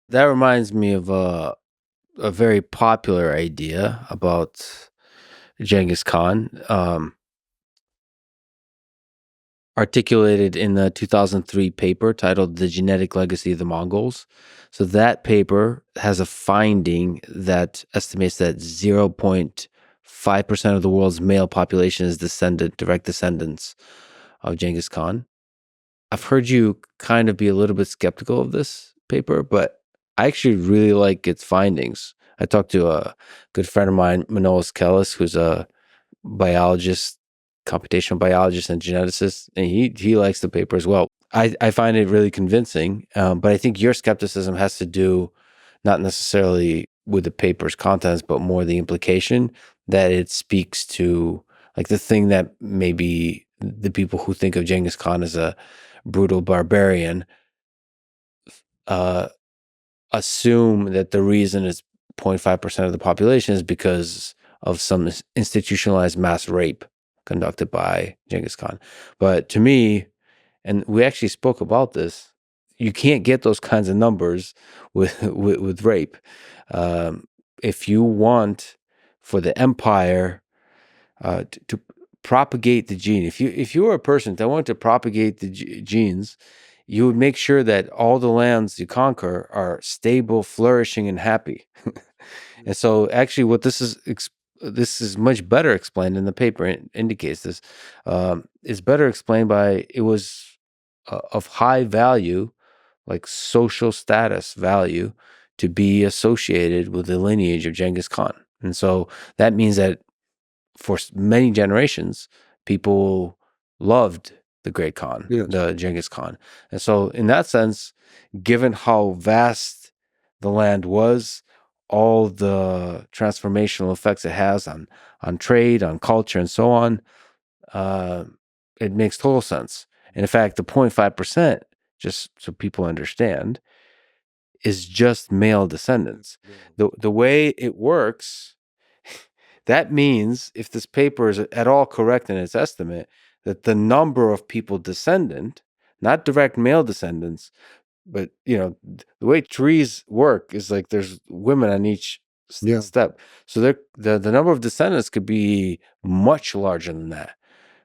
That reminds me of a very popular idea about Genghis Khan, articulated in the 2003 paper titled The Genetic Legacy of the Mongols. So that paper has a finding that estimates that 0.5% of the world's male population is direct descendants of Genghis Khan. I've heard you kind of be a little bit skeptical of this paper, but I actually really like its findings. I talked to a good friend of mine, Manolis Kellis, who's a biologist, computational biologist and geneticist, and he likes the paper as well. I find it really convincing, but I think your skepticism has to do not necessarily with the paper's contents, but more the implication that it speaks to, like, the thing that maybe the people who think of Genghis Khan as a brutal barbarian assume that the reason it's 0.5% of the population is because of some institutionalized mass rape conducted by Genghis Khan. But to me, and we actually spoke about this, you can't get those kinds of numbers with rape. If you want for the empire to propagate the gene, if you were a person that wanted to propagate the genes, you would make sure that all the lands you conquer are stable, flourishing, and happy. And so, actually, what this is much better explained in the paper. It indicates this is better explained by it was of high value, like social status value, to be associated with the lineage of Genghis Khan. And so that means that for many generations, people loved the great Khan, Yes. the Genghis Khan. And so in that sense, given how vast the land was, all the transformational effects it has on trade, on culture, and so on, it makes total sense. And in fact, the 0.5%, just so people understand, is just male descendants. The way it works, that means if this paper is at all correct in its estimate, that the number of people descendant, not direct male descendants, but the way trees work is like there's women on each step. So the number of descendants could be much larger than that.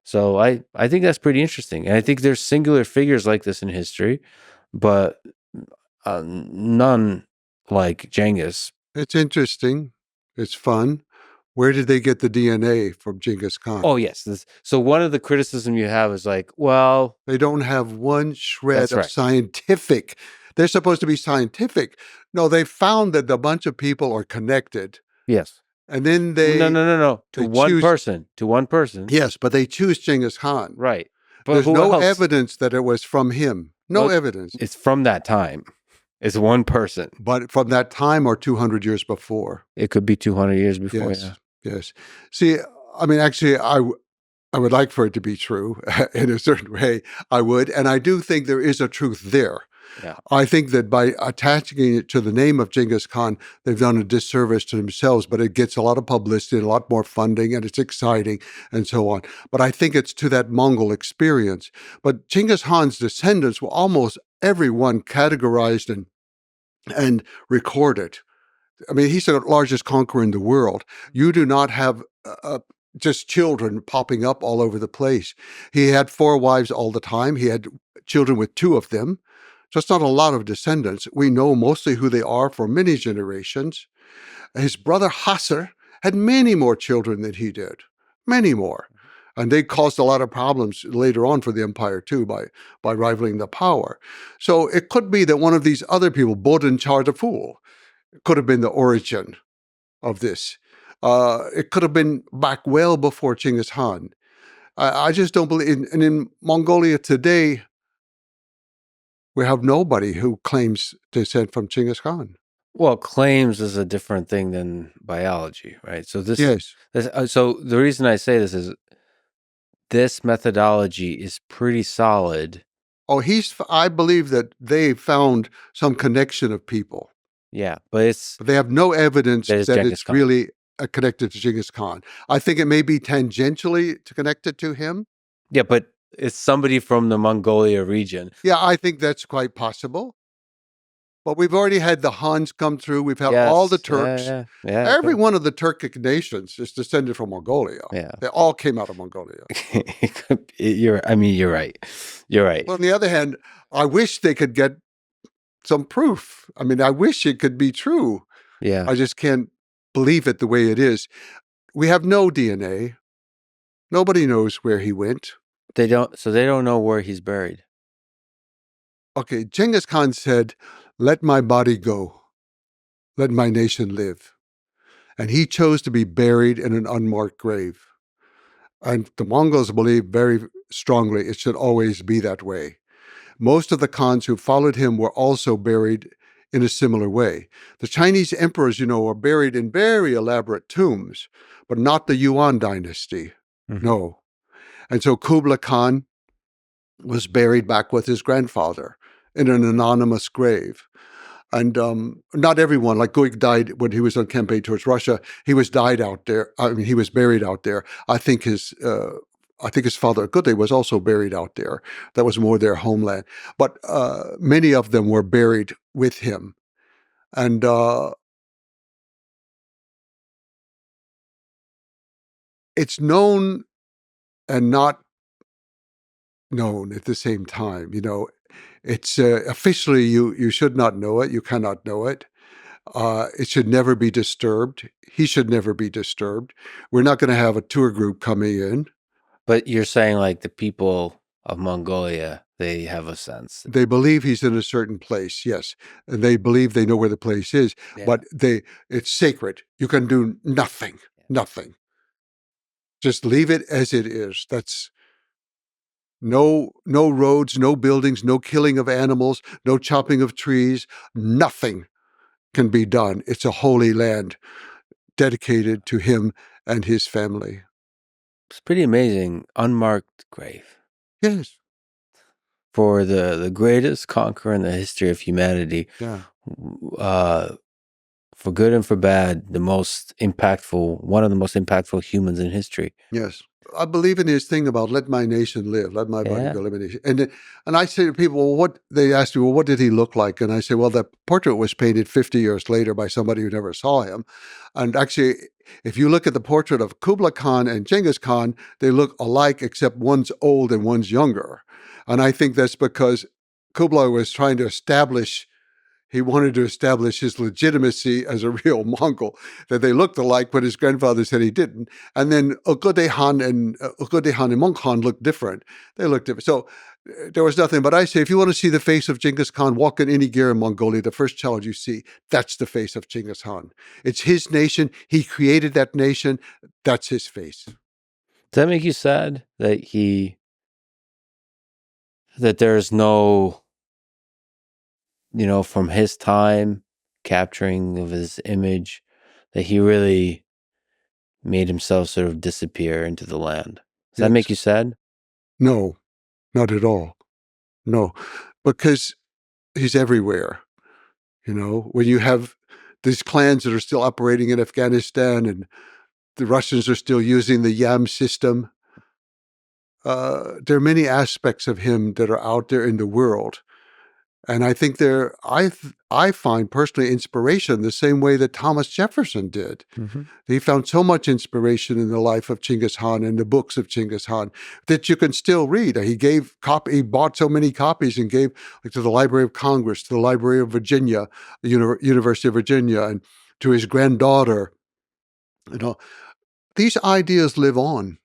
So I think that's pretty interesting. And I think there's singular figures like this in history, but none like Genghis. It's interesting. It's fun. Where did they get the DNA from Genghis Khan? Oh, yes. So one of the criticism you have is like, well, they don't have one shred That's of right. scientific. They're supposed to be scientific. No, they found that a bunch of people are connected. Yes. And then they No. To they one choose- person. To one person. Yes, but they choose Genghis Khan. Right. But There's who no else? evidence that it was from him. No Well, evidence. It's from that time. It's one person. But from that time or 200 years before. It could be 200 years before. Yes. Yeah. Yes. See, I mean, actually, I would like for it to be true in a certain way. I would. And I do think there is a truth there. Yeah. I think that by attaching it to the name of Genghis Khan, they've done a disservice to themselves, but it gets a lot of publicity, a lot more funding, and it's exciting and so on. But I think it's to that Mongol experience. But Genghis Khan's descendants were almost everyone categorized and recorded. I mean, he's the largest conqueror in the world. You do not have just children popping up all over the place. He had 4 wives all the time. He had children with 2 of them. So it's not a lot of descendants. We know mostly who they are for many generations. His brother Hasser had many more children than he did. Many more. And they caused a lot of problems later on for the empire too by rivaling the power. So it could be that one of these other people, Bodin Char the Fool, could have been the origin of this. It could have been back well before Genghis Khan. I just don't believe. And in Mongolia today, we have nobody who claims descent from Genghis Khan. Well, claims is a different thing than biology, right? So Yes. So the reason I say this is this methodology is pretty solid. Oh, I believe that they found some connection of people. Yeah, but they have no evidence that it's Khan. really connected to Genghis Khan. I think it may be tangentially connected to him. Yeah, but it's somebody from the Mongolia region. Yeah, I think that's quite possible. But we've already had the Huns come through. We've had all the Yes. Turks. Yeah. Every one of the Turkic nations is descended from Mongolia. Yeah. They all came out of Mongolia. You're right. You're right. Well, on the other hand, I wish they could get some proof. I mean, I wish it could be true. Yeah. I just can't believe it the way it is. We have no DNA. Nobody knows where he went. They don't know where he's buried. Okay, Genghis Khan said, "Let my body go. Let my nation live." And he chose to be buried in an unmarked grave. And the Mongols believe very strongly it should always be that way. Most of the Khans who followed him were also buried in a similar way. The Chinese emperors, are buried in very elaborate tombs, but not the Yuan dynasty. Mm-hmm. No. And so Kublai Khan was buried back with his grandfather in an anonymous grave. And not everyone, like Guig died when he was on campaign towards Russia. He was buried out there. I think his father Gudai was also buried out there. That was more their homeland. But many of them were buried with him. And it's known and not known at the same time. It's officially you should not know it. You cannot know it. It should never be disturbed. He should never be disturbed. We're not going to have a tour group coming in. But you're saying like the people of Mongolia, they have a sense. They believe he's in a certain place, yes. And they believe they know where the place is, but it's sacred. You can do nothing. Just leave it as it is. That's no roads, no buildings, no killing of animals, no chopping of trees, nothing can be done. It's a holy land dedicated to him and his family. It's pretty amazing. Unmarked grave. Yes. For the greatest conqueror in the history of humanity. Yeah. For good and for bad, one of the most impactful humans in history. Yes. I believe in his thing about let my nation live, let my body go, let my nation. And I say to people, they ask me, what did he look like? And I say, well, that portrait was painted 50 years later by somebody who never saw him. And actually, if you look at the portrait of Kublai Khan and Genghis Khan, they look alike, except one's old and one's younger. And I think that's because Kublai was trying to establish his legitimacy as a real Mongol, that they looked alike, but his grandfather said he didn't. And then Ukode Han and Mong Khan looked different. They looked different. So there was nothing. But I say, if you want to see the face of Genghis Khan, walk in any gear in Mongolia, the first child you see, that's the face of Genghis Khan. It's his nation. He created that nation. That's his face. Does that make you sad that there's no, from his time capturing of his image, that he really made himself sort of disappear into the land? Does that make you sad? No, not at all. No, because he's everywhere. When you have these clans that are still operating in Afghanistan and the Russians are still using the YAM system, there are many aspects of him that are out there in the world. And I think I find personally inspiration the same way that Thomas Jefferson did. Mm-hmm. He found so much inspiration in the life of Genghis Khan and the books of Genghis Khan that you can still read. He bought so many copies and gave to the Library of Congress, to the Library of Virginia, the University of Virginia, and to his granddaughter. These ideas live on,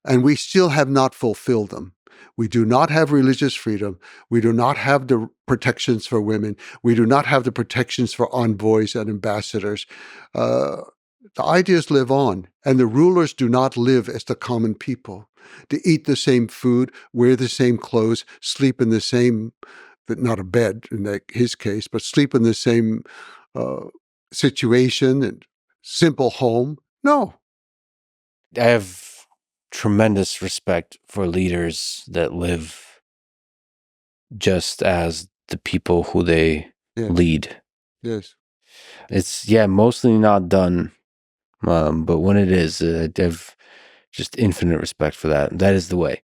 and we still have not fulfilled them. We do not have religious freedom. We do not have the protections for women. We do not have the protections for envoys and ambassadors. The ideas live on, and the rulers do not live as the common people. To eat the same food, wear the same clothes, sleep in the same, not a bed in his case, but sleep in the same situation and simple home. No. I have tremendous respect for leaders that live just as the people who they lead. Yes. It's, mostly not done. But when it is, I have just infinite respect for that. That is the way.